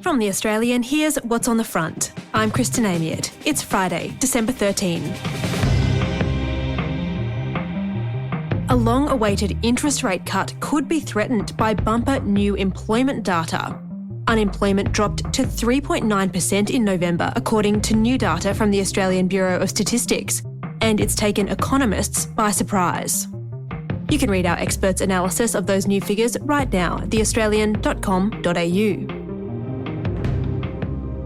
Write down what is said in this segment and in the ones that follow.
From The Australian, here's what's on the front. I'm Kristen Amiot. It's Friday, December 13. A long-awaited interest rate cut could be threatened by bumper new employment data. Unemployment dropped to 3.9% in November, according to new data from the Australian Bureau of Statistics, and it's taken economists by surprise. You can read our experts' analysis of those new figures right now at theaustralian.com.au.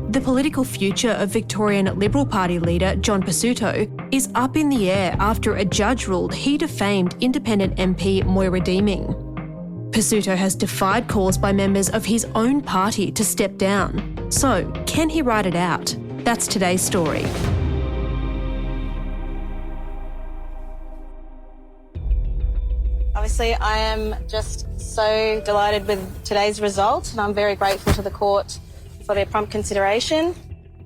The political future of Victorian Liberal Party leader John Pesutto is up in the air after a judge ruled he defamed independent MP Moira Deeming. Pesutto has defied calls by members of his own party to step down. So, can he ride it out? That's today's story. Obviously, I am just so delighted with today's result, and I'm very grateful to the court for their prompt consideration.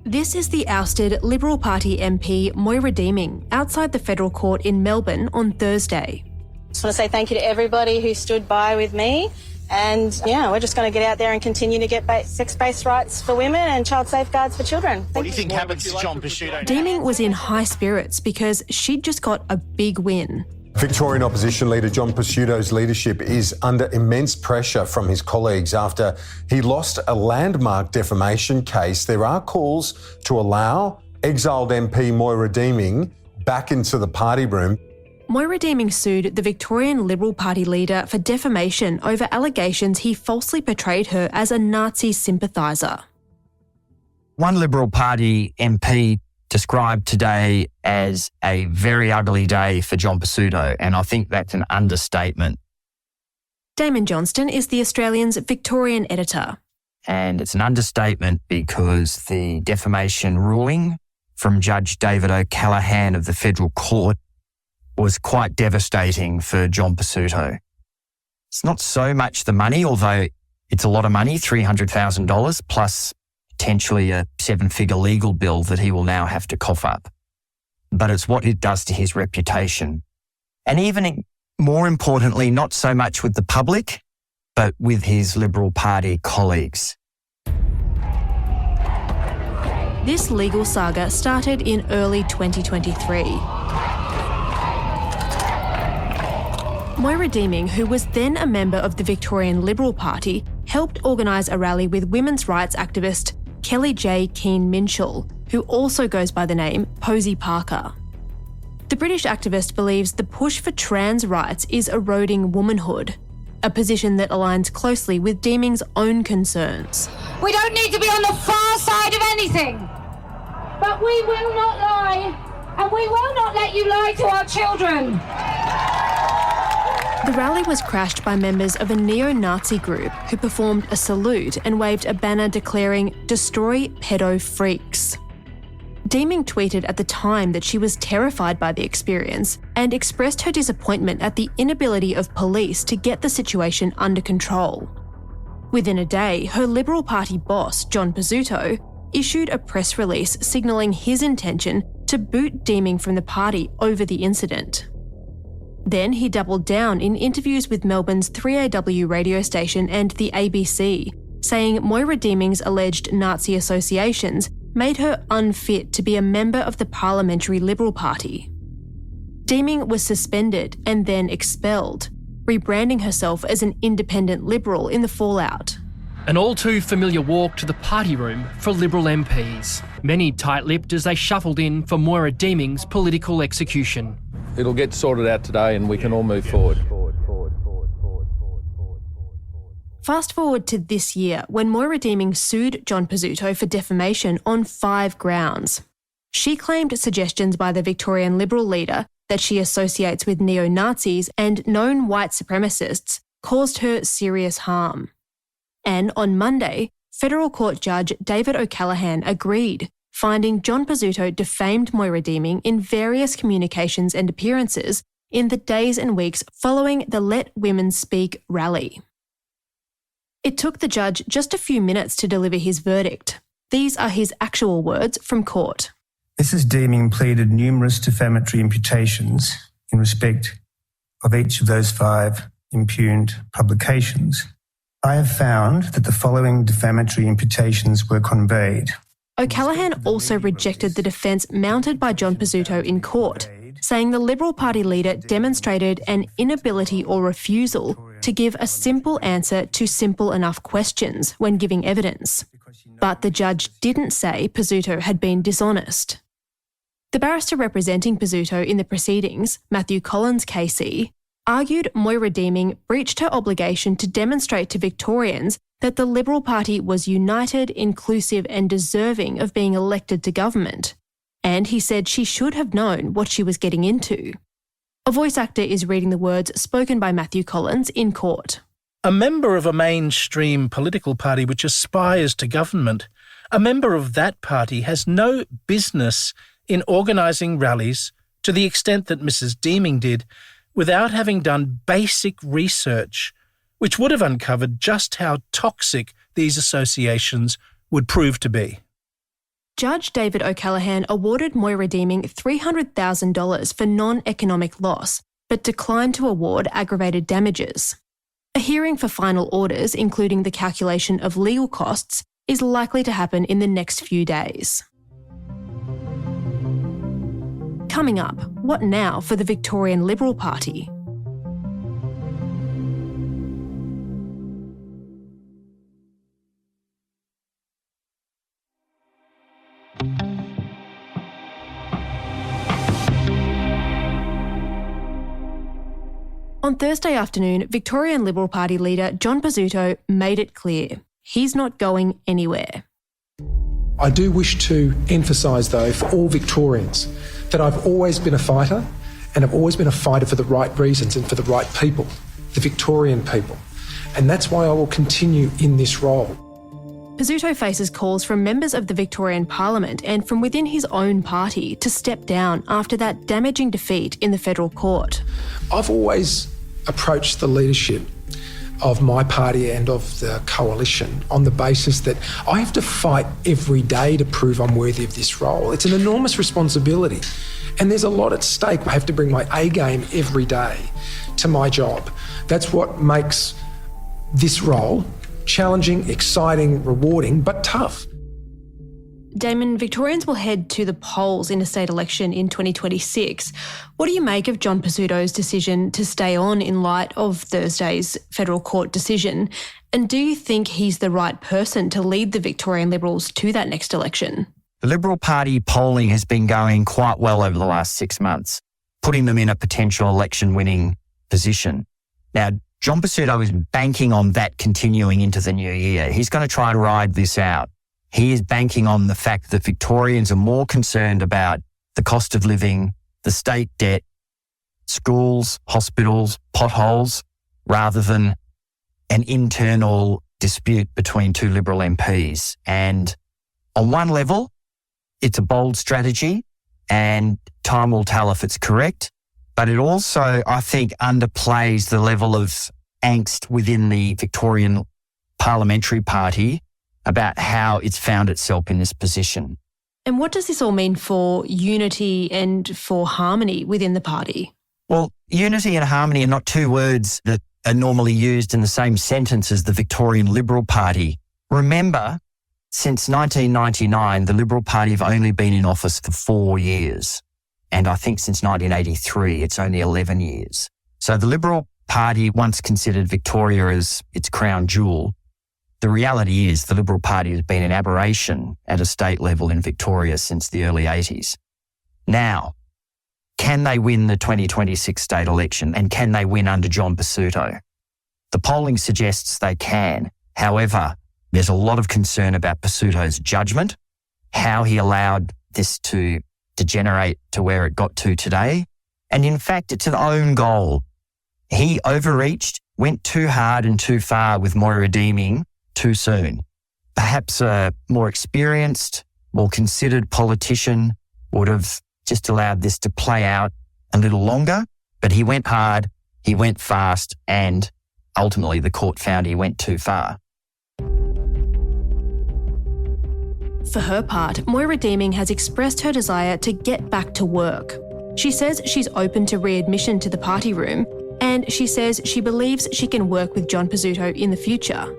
This is the ousted Liberal Party MP Moira Deeming outside the federal court in Melbourne on Thursday. Just want to say thank you to everybody who stood by with me, and we're just going to get out there and continue to get sex-based rights for women and child safeguards for children. What do you think happens to John Pesutto? Deeming was in high spirits because she'd just got a big win. Victorian opposition leader John Pesutto's leadership is under immense pressure from his colleagues after he lost a landmark defamation case. There are calls to allow exiled MP Moira Deeming back into the party room. Moira Deeming sued the Victorian Liberal Party leader for defamation over allegations he falsely portrayed her as a Nazi sympathiser. One Liberal Party MP described today as a very ugly day for John Pesutto, and I think that's an understatement. Damon Johnston is The Australian's Victorian editor. And it's an understatement because the defamation ruling from Judge David O'Callaghan of the Federal Court was quite devastating for John Pesutto. It's not so much the money, although it's a lot of money, $300,000 plus potentially a seven-figure legal bill that he will now have to cough up. But it's what it does to his reputation. And even more importantly, not so much with the public, but with his Liberal Party colleagues. This legal saga started in early 2023. Moira Deeming, who was then a member of the Victorian Liberal Party, helped organise a rally with women's rights activist Kelly J. Keane-Minshall, who also goes by the name Posy Parker. The British activist believes the push for trans rights is eroding womanhood, a position that aligns closely with Deeming's own concerns. We don't need to be on the far side of anything, but we will not lie, and we will not let you lie to our children. The rally was crashed by members of a neo-Nazi group who performed a salute and waved a banner declaring, "Destroy pedo freaks." Deeming tweeted at the time that she was terrified by the experience and expressed her disappointment at the inability of police to get the situation under control. Within a day, her Liberal Party boss, John Pesutto, issued a press release signalling his intention to boot Deeming from the party over the incident. Then he doubled down in interviews with Melbourne's 3AW radio station and the ABC, saying Moira Deeming's alleged Nazi associations made her unfit to be a member of the Parliamentary Liberal Party. Deeming was suspended and then expelled, rebranding herself as an independent Liberal in the fallout. An all-too-familiar walk to the party room for Liberal MPs, many tight-lipped as they shuffled in for Moira Deeming's political execution. It'll get sorted out today and we can all move forward. Fast forward to this year, when Moira Deeming sued John Pesutto for defamation on 5 grounds. She claimed suggestions by the Victorian Liberal leader that she associates with neo-Nazis and known white supremacists caused her serious harm. And on Monday, Federal Court Judge David O'Callaghan agreed, finding John Pesutto defamed Moira Deeming in various communications and appearances in the days and weeks following the Let Women Speak rally. It took the judge just a few minutes to deliver his verdict. These are his actual words from court. Mrs. Deeming pleaded numerous defamatory imputations in respect of each of those 5 impugned publications. I have found that the following defamatory imputations were conveyed. O'Callaghan also rejected the defence mounted by John Pesutto in court, saying the Liberal Party leader demonstrated an inability or refusal to give a simple answer to simple enough questions when giving evidence. But the judge didn't say Pesutto had been dishonest. The barrister representing Pesutto in the proceedings, Matthew Collins KC, argued Moira Deeming breached her obligation to demonstrate to Victorians that the Liberal Party was united, inclusive and deserving of being elected to government. And he said she should have known what she was getting into. A voice actor is reading the words spoken by Matthew Collins in court. A member of a mainstream political party which aspires to government, a member of that party has no business in organising rallies to the extent that Mrs. Deeming did without having done basic research, which would have uncovered just how toxic these associations would prove to be. Judge David O'Callaghan awarded Moira Deeming $300,000 for non-economic loss, but declined to award aggravated damages. A hearing for final orders, including the calculation of legal costs, is likely to happen in the next few days. Coming up, what now for the Victorian Liberal Party? On Thursday afternoon, Victorian Liberal Party leader John Pesutto made it clear he's not going anywhere. I do wish to emphasise, though, for all Victorians, that I've always been a fighter, and I've always been a fighter for the right reasons and for the right people, the Victorian people. And that's why I will continue in this role. Pesutto faces calls from members of the Victorian Parliament and from within his own party to step down after that damaging defeat in the federal court. I've always approached the leadership of my party and of the coalition on the basis that I have to fight every day to prove I'm worthy of this role. It's an enormous responsibility and there's a lot at stake. I have to bring my A game every day to my job. That's what makes this role challenging, exciting, rewarding, but tough. Damon, Victorians will head to the polls in a state election in 2026. What do you make of John Pesutto's decision to stay on in light of Thursday's federal court decision? And do you think he's the right person to lead the Victorian Liberals to that next election? The Liberal Party polling has been going quite well over the last 6 months, putting them in a potential election-winning position. Now, John Pesutto is banking on that continuing into the new year. He's going to try to ride this out. He is banking on the fact that Victorians are more concerned about the cost of living, the state debt, schools, hospitals, potholes, rather than an internal dispute between two Liberal MPs. And on one level, it's a bold strategy and time will tell if it's correct. But it also, I think, underplays the level of angst within the Victorian Parliamentary Party about how it's found itself in this position. And what does this all mean for unity and for harmony within the party? Well, unity and harmony are not two words that are normally used in the same sentence as the Victorian Liberal Party. Remember, since 1999, the Liberal Party have only been in office for 4 years. And I think since 1983, it's only 11 years. So the Liberal Party once considered Victoria as its crown jewel. The reality is the Liberal Party has been an aberration at a state level in Victoria since the early 80s. Now, can they win the 2026 state election and can they win under John Pesutto? The polling suggests they can. However, there's a lot of concern about Pesutto's judgment, how he allowed this to degenerate to where it got to today. And in fact, it's an own goal. He overreached, went too hard and too far with Moira Deeming too soon. Perhaps a more experienced, more considered politician would have just allowed this to play out a little longer, but he went hard, he went fast, and ultimately the court found he went too far. For her part, Moira Deeming has expressed her desire to get back to work. She says she's open to readmission to the party room and she says she believes she can work with John Pesutto in the future.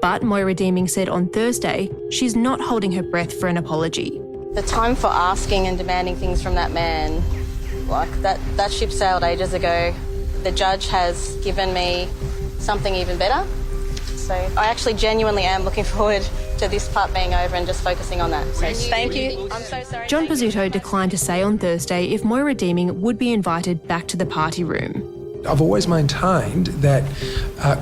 But Moira Deeming said on Thursday she's not holding her breath for an apology. The time for asking and demanding things from that man, like that ship sailed ages ago. The judge has given me something even better. So I actually genuinely am looking forward to this part being over and just focusing on that. So thank you. I'm so sorry. John Pesutto declined to say on Thursday if Moira Deeming would be invited back to the party room. I've always maintained that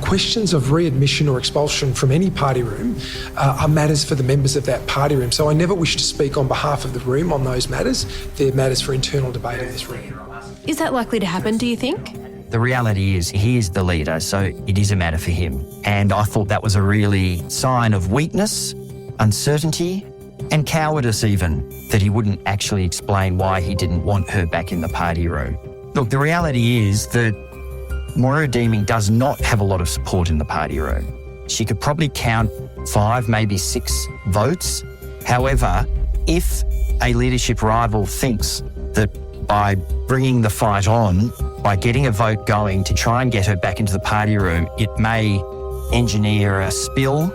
questions of readmission or expulsion from any party room are matters for the members of that party room. So I never wish to speak on behalf of the room on those matters. They're matters for internal debate in this room. Is that likely to happen, do you think? The reality is he is the leader, so it is a matter for him. And I thought that was a really sign of weakness, uncertainty, and cowardice even, that he wouldn't actually explain why he didn't want her back in the party room. Look, the reality is that Moira Deeming does not have a lot of support in the party room. She could probably count 5, maybe 6 votes. However, if a leadership rival thinks that by bringing the fight on, by getting a vote going to try and get her back into the party room, it may engineer a spill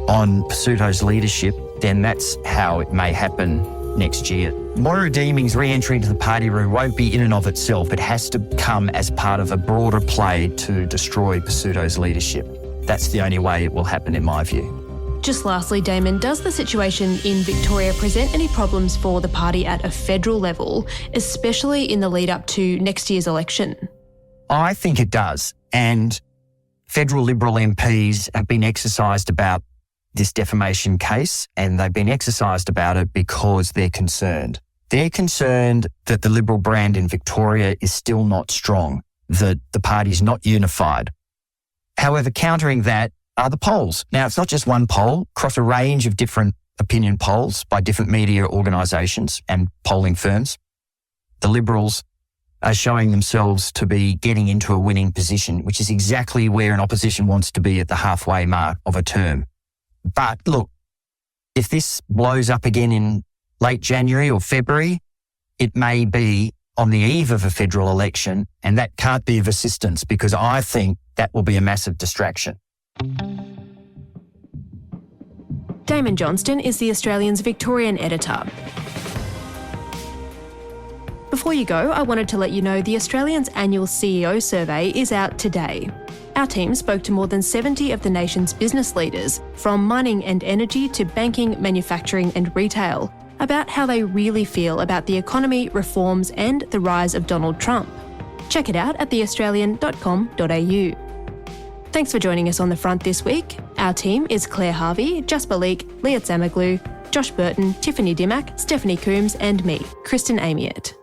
on Pesutto's leadership, then that's how it may happen next year. Moira Deeming's re-entry into the party room won't be in and of itself. It has to come as part of a broader play to destroy Pesutto's leadership. That's the only way it will happen, in my view. Just lastly, Damon, does the situation in Victoria present any problems for the party at a federal level, especially in the lead up to next year's election? I think it does. And federal Liberal MPs have been exercised about this defamation case, and they've been exercised about it because they're concerned. They're concerned that the Liberal brand in Victoria is still not strong, that the party's not unified. However, countering that are the polls. Now, it's not just one poll. Across a range of different opinion polls by different media organisations and polling firms, the Liberals are showing themselves to be getting into a winning position, which is exactly where an opposition wants to be at the halfway mark of a term. But look, if this blows up again in late January or February, it may be on the eve of a federal election, and that can't be of assistance because I think that will be a massive distraction. Damon Johnston is the Australian's Victorian editor. Before you go, I wanted to let you know the Australian's annual CEO survey is out today. Our team spoke to more than 70 of the nation's business leaders, from mining and energy to banking, manufacturing and retail, about how they really feel about the economy, reforms and the rise of Donald Trump. Check it out at theaustralian.com.au. Thanks for joining us on The Front this week. Our team is Claire Harvey, Jasper Leake, Leah Zamaglu, Josh Burton, Tiffany Dimmack, Stephanie Coombs and me, Kristen Amiot.